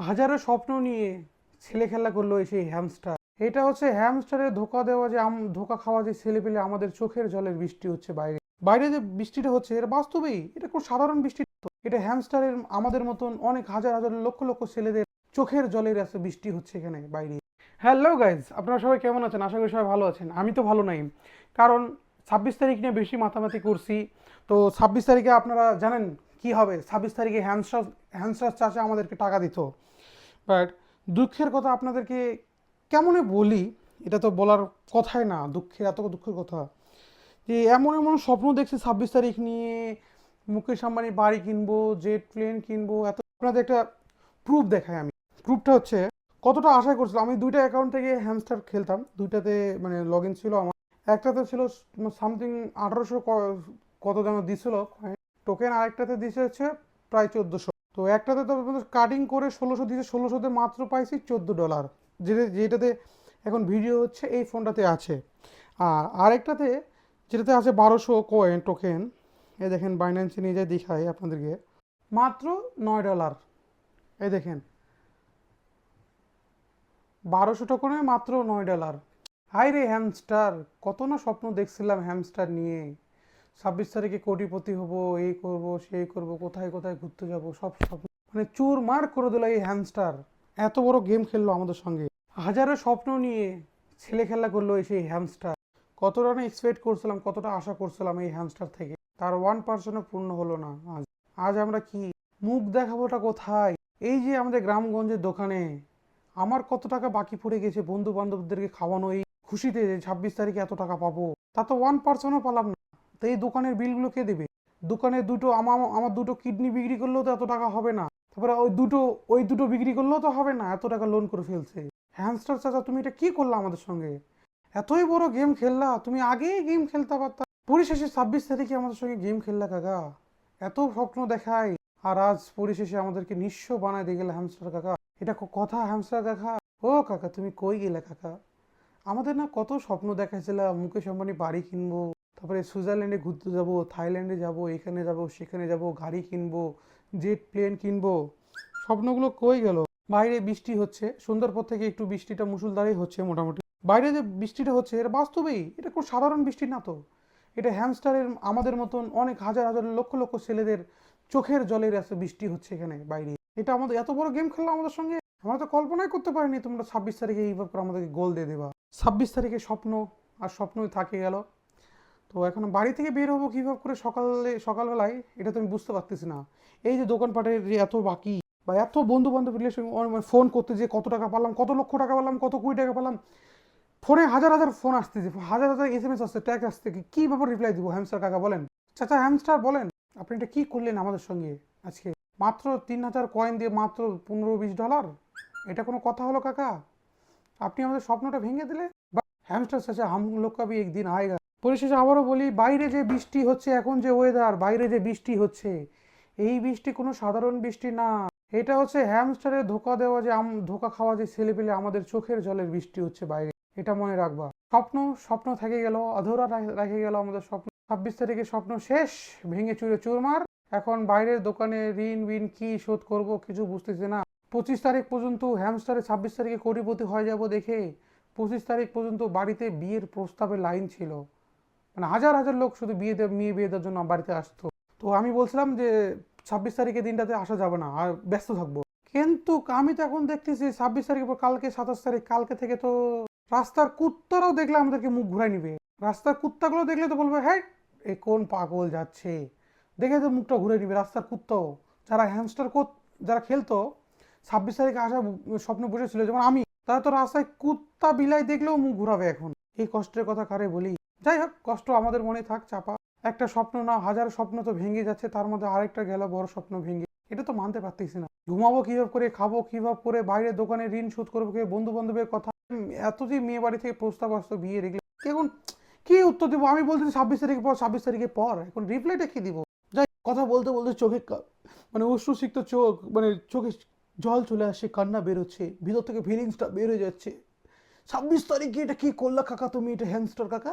হাজারো স্বপ্ন নিয়ে ছেলে খেলা করলো সেই হ্যামস্টার। এটা হচ্ছে হ্যামস্টারের ধোকা দেওয়া, যে ধোকা খাওয়া, যে ছেলে পেলে আমাদের চোখের জলের বৃষ্টি হচ্ছে বাইরে। বাইরে যে বৃষ্টিটা হচ্ছে এটা বাস্তবেই, এটা কোনো সাধারণ বৃষ্টি না তো। এটা হ্যামস্টারের আমাদের মতন অনেক হাজার হাজার লক্ষ লক্ষ ছেলেদের চোখের জলের এত বৃষ্টি হচ্ছে এখানে বাইরে। হ্যালো গাইজ, আপনারা সবাই কেমন আছেন? আশা করি সবাই ভালো আছেন। আমি তো ভালো নাই, কারণ 26 তারিখ নিয়ে বেশি মাতামাতি করছি। তো 26 তারিখে আপনারা জানেন কি হবে। 26 তারিখে হ্যামস্টার চাচা আমাদেরকে টাকা দিত। বাট দুঃখের কথা আপনাদেরকে কেমনে বলি, এটা তো বলার কথাই না। দুঃখের, এত দুঃখের কথা যে এমন এমন স্বপ্ন দেখছি 26 তারিখ নিয়ে। মুকেশ আম্বানি বাড়ি কিনবো, জেট প্লেন কিনবো, এত। আপনাদের একটা প্রুফ দেখাই আমি। প্রুফটা হচ্ছে কতটা আশা করছিলাম। আমি দুইটা অ্যাকাউন্ট থেকে হ্যামস্টার খেলতাম, দুইটাতে মানে লগ ইন ছিল আমার। একটাতে ছিল সামথিং 1800 কত যেন দিছিল টোকেন, আরেকটাতে দিছে হচ্ছে প্রায় 1400। তো একটাতে তো কাটিং করে 1600 দিয়েছে, 1600তে মাত্র পাইছি $14, যেটাতে এখন ভিডিও হচ্ছে এই ফোনটাতে আছে। আর আরেকটাতে যেটাতে আছে 1200 টোকেন, এই দেখেন বাইন্যান্সে নিয়ে যায় দেখাই আপনাদেরকে, মাত্র $9। এই দেখেন 1200 টোকনে মাত্র $9। হাই রে হ্যামস্টার, কত না স্বপ্ন দেখছিলাম হ্যামস্টার নিয়ে। 26 তারিখে কোটিপতি হব, এই করব সেই করব, কোথায় কোথায় ঘুরতে যাব, সব স্বপ্ন মানে চুরমার করে দিল এই হ্যামস্টার। এত বড় গেম খেললো আমাদের সঙ্গে, হাজারো স্বপ্ন নিয়ে ছেলে খেলা করলো সেই হ্যামস্টার। কতটা না এক্সপেক্ট করছিলাম, কতটা আশা করছিলাম এই হ্যামস্টার থেকে, তার 1%ও পূর্ণ হলো না। আজ আজ আমরা কি মুখ দেখাবোটা কোথায়? এই যে আমাদের গ্রামগঞ্জের দোকানে আমার কত টাকা বাকি পড়ে গেছে বন্ধু বান্ধবদেরকে খাওয়ানো এই খুশিতে, যে 26 তারিখে এত টাকা পাবো, তা তো 1%ও পেলাম না। তো এই দোকানের বিলগুলো কে দেবে? দোকানে দুটো আমার আমার দুটো কিডনি বিক্রি করলেও তো এত টাকা হবে না। তারপরে ওই দুটো বিক্রি করলেও তো হবে না, এত টাকা লোন করে ফেলছে। হ্যামস্টার চাচা, তুমি এটা কি করলা আমাদের সঙ্গে? এতই বড় গেম খেললা, তুমি আগেই গেম খেলতে পারতা। পরিশেষে 26 তারিখে আমাদের সঙ্গে গেম খেললা কাকা। এত স্বপ্ন দেখায়, আর আজ পরিশেষে আমাদেরকে নিঃস্ব বানায় দিয়ে গেলে হ্যামস্টার কাকা। এটা কথা হ্যামস্টার কাকা? ও কাকা, তুমি কই গেলে কাকা? আমাদের না কত স্বপ্ন দেখাইছিল, মুকেশ আম্বানি বাড়ি কিনবো, তারপরে সুইজারল্যান্ডে ঘুরতে যাব, থাইল্যান্ডে যাব, এখানে যাব সেখানে যাব, গাড়ি কিনবো, জেট প্লেন কিনবো। স্বপ্নগুলো কই গেল? বাইরে বৃষ্টি হচ্ছে, সন্ধ্যার পর থেকে একটু বৃষ্টিটা মুষলধারেই হচ্ছে মোটামুটি। বাইরে যে বৃষ্টিটা হচ্ছে এটা বাস্তবেই, এটা কোনো সাধারণ বৃষ্টি না তো। এটা হ্যামস্টারের আমাদের মতন অনেক হাজার হাজার লক্ষ লক্ষ ছেলেদের চোখের জলের এত বৃষ্টি হচ্ছে এখানে বাইরে। এটা আমাদের এত বড় গেম খেললো আমাদের সঙ্গে, আমরা তো কল্পনাই করতে পারিনি তোমরা 26 তারিখে এইভাবে করে আমাদেরকে গোল দিয়ে দেবা। 26 তারিখে স্বপ্ন আর স্বপ্নই থাকে গেল। তো এখন বাড়ি থেকে বের হবো কীভাবে করে সকালবেলায়, এটা তো আমি বুঝতে পারতেছি না। এই যে দোকানপাটের যে এত বাকি, বা এত বন্ধু বান্ধব রিলেশন, ফোন করতে যে কত টাকা পেলাম, কত লক্ষ টাকা পেলাম, কত কোটি টাকা পেলাম, ফোনে হাজার হাজার ফোন আসতেছে, হাজার হাজার SMS আসছে, ট্যাগ আসছে, কি ব্যাপার রিপ্লাই দিব হ্যামস্টার কাকা বলেন? চাচা হ্যামস্টার বলেন, আপনি এটা কি করলেন আমাদের সঙ্গে আজকে? মাত্র 3000 কয়েন দিয়ে মাত্র $15-20, এটা কোনো কথা হলো কাকা? আপনি আমাদের স্বপ্নটা ভেঙে দিলে। হ্যামস্টার চাচা, হাম লোক কা ভি একদিন আয়েগা। পরিশেষে আবারও বলি, বাইরে যে বৃষ্টি হচ্ছে, এখন যে ওয়েদার, বাইরে যে বৃষ্টি হচ্ছে, এই বৃষ্টি কোনো সাধারণ বৃষ্টি না। এটা হচ্ছে হ্যামস্টারের ধোকা দেওয়া, যে ধোকা খাওয়া, যে ছেলে পেলে আমাদের চোখের জলের বৃষ্টি হচ্ছে বাইরে। এটা মনে রাখবা। স্বপ্ন স্বপ্ন থেকে গেল, অধরা রেখে গেল আমাদের স্বপ্ন। 26 তারিখে স্বপ্ন শেষ, ভেঙে চুরে চুরমার। এখন বাইরের দোকানে ঋণ বিন কি শোধ করব কিছু বুঝতেছি না। 25 তারিখ পর্যন্ত হ্যামস্টারে 26 তারিখে কোটিপতি হয়ে যাব দেখে 25 তারিখ পর্যন্ত বাড়িতে বিয়ের প্রস্তাবের লাইন ছিল। মানে হাজার হাজার লোক শুধু মেয়ে বিয়ে দেওয়ার জন্য বাড়িতে আসতো। তো আমি বলছিলাম যে 26 তারিখের দিনটাতে আসা যাবে না, আর ব্যস্ত থাকবো। কিন্তু আমি তো এখন দেখতেছি 26 তারিখের পর কালকে 27 তারিখ, কালকে থেকে তো রাস্তার কুত্তারাও দেখলে আমাদেরকে মুখ ঘুরাই নিবে। রাস্তার কুত্তাগুলো দেখলে তো বলবে, হ্যাঁ এ কোন পাগল যাচ্ছে, দেখে তো মুখটা ঘুরে নিবে রাস্তার কুত্তাও। যারা হ্যামস্টার যারা খেলতো 26 তারিখে আসা স্বপ্ন বসেছিল, যেমন আমি, তারা তো রাস্তায় কুত্তা বিলাই দেখলেও মুখ ঘুরাবে এখন। এই কষ্টের কথা কারে বলি? যাই হোক, কষ্ট আমাদের মনে থাক চাপা। একটা স্বপ্ন না, হাজার স্বপ্ন তো ভেঙে যাচ্ছে, তার মধ্যে আরেকটা গেল বড় স্বপ্ন ভেঙে। এটা তো মানতে পারতেছি না। ঘুমাবো কিভাবে করে, খাবো কিভাবে করে, বাইরের দোকানে ঋণ শোধ করবো কি, বন্ধু বান্ধবের কথা, এত যে মেয়ে বাড়ি থেকে প্রস্তাব আসতো বিয়ে রেখে, এখন কি উত্তর দিব? আমি বলতেছি 26 তারিখের পর, 26 তারিখের পর, এখন রিপ্লাইটা কি দিব? যাই, কথা বলতে বলতে চোখে মানে অশ্রুসিক্ত চোখ, মানে চোখে জল চলে আসে, কান্না বেরোচ্ছে, ভিতর থেকে ফিলিংসটা বের হয়ে যাচ্ছে। 26 তারিখে এটা কি করলা কাকা তুমি? এটা হ্যামস্টার কাকা।